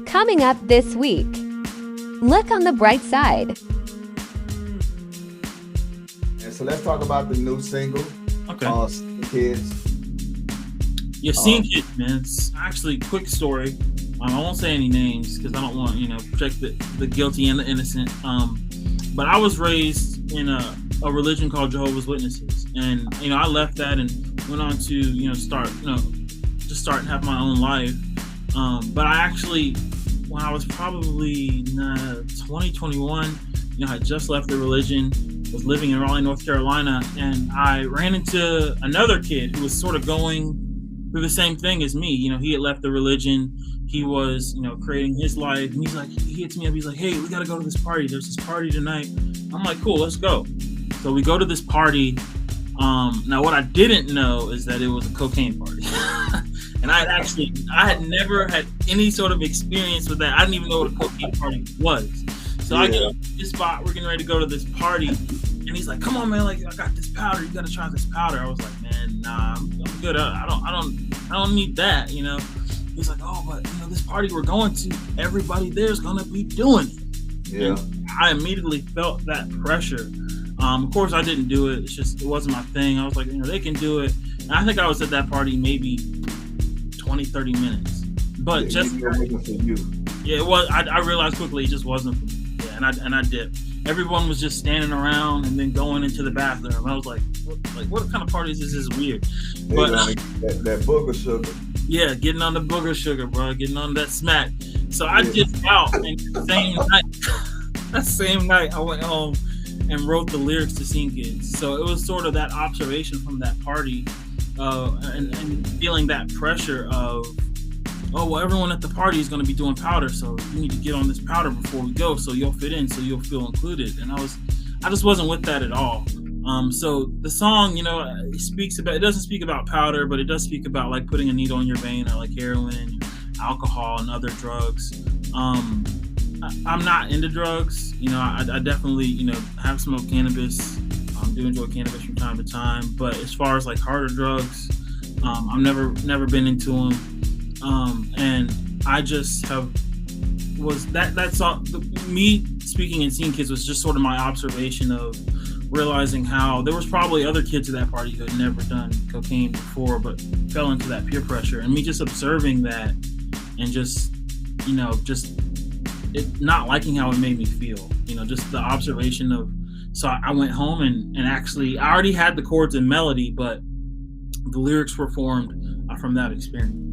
Coming up this week, look on the bright side. And so let's talk about the new single, Okay. Kids. Yeah, Seeing Kids, man. It's actually a quick story. I won't say any names because I don't want, protect the guilty and the innocent. But I was raised in a religion called Jehovah's Witnesses. And, I left that and went on to, start and have my own life. But I actually, when I was probably 21, I had just left the religion, was living in Raleigh, North Carolina, and I ran into another kid who was sort of going through the same thing as me. He had left the religion. He was, creating his life. And he hits me up. He's like, hey, we got to go to this party. There's this party tonight. I'm like, cool, let's go. So we go to this party. Now, what I didn't know is that it was a cocaine party. And I had never had any sort of experience with that. I didn't even know what a cocaine party was. So I get up to this spot. We're getting ready to go to this party. And he's like, come on, man. Like, I got this powder. You got to try this powder. I was like, man, nah, I'm good. I don't need that, He's like, oh, but, this party we're going to, everybody there's going to be doing it. Yeah. And I immediately felt that pressure. Of course, I didn't do it. It wasn't my thing. I was like, they can do it. And I think I was at that party maybe 20, 30 minutes. But just it wasn't for you. Yeah, it was. I realized quickly it just wasn't for me. Yeah, and I dipped. Everyone was just standing around and then going into the bathroom. I was like, what kind of party is this? This is weird. But that booger sugar. Yeah, getting on the booger sugar, bro. Getting on that smack. So I dipped out, and that same night, I went home and wrote the lyrics to Seeing Kids. So it was sort of that observation from that party, and feeling that pressure of, oh, well, everyone at the party is going to be doing powder, so you need to get on this powder before we go so you'll fit in, so you'll feel included. And I just wasn't with that at all. So the song, it doesn't speak about powder, but it does speak about like putting a needle in your vein, or like heroin, alcohol, and other drugs. I'm not into drugs. I definitely, have smoked cannabis. Do enjoy cannabis from time to time, but as far as like harder drugs, I've never been into them. And I just that song, me speaking and Seeing Kids was just sort of my observation of realizing how there was probably other kids at that party who had never done cocaine before, but fell into that peer pressure, and me just observing that and just it not liking how it made me feel, just the observation of. So I went home and actually I already had the chords and melody, but the lyrics were formed from that experience.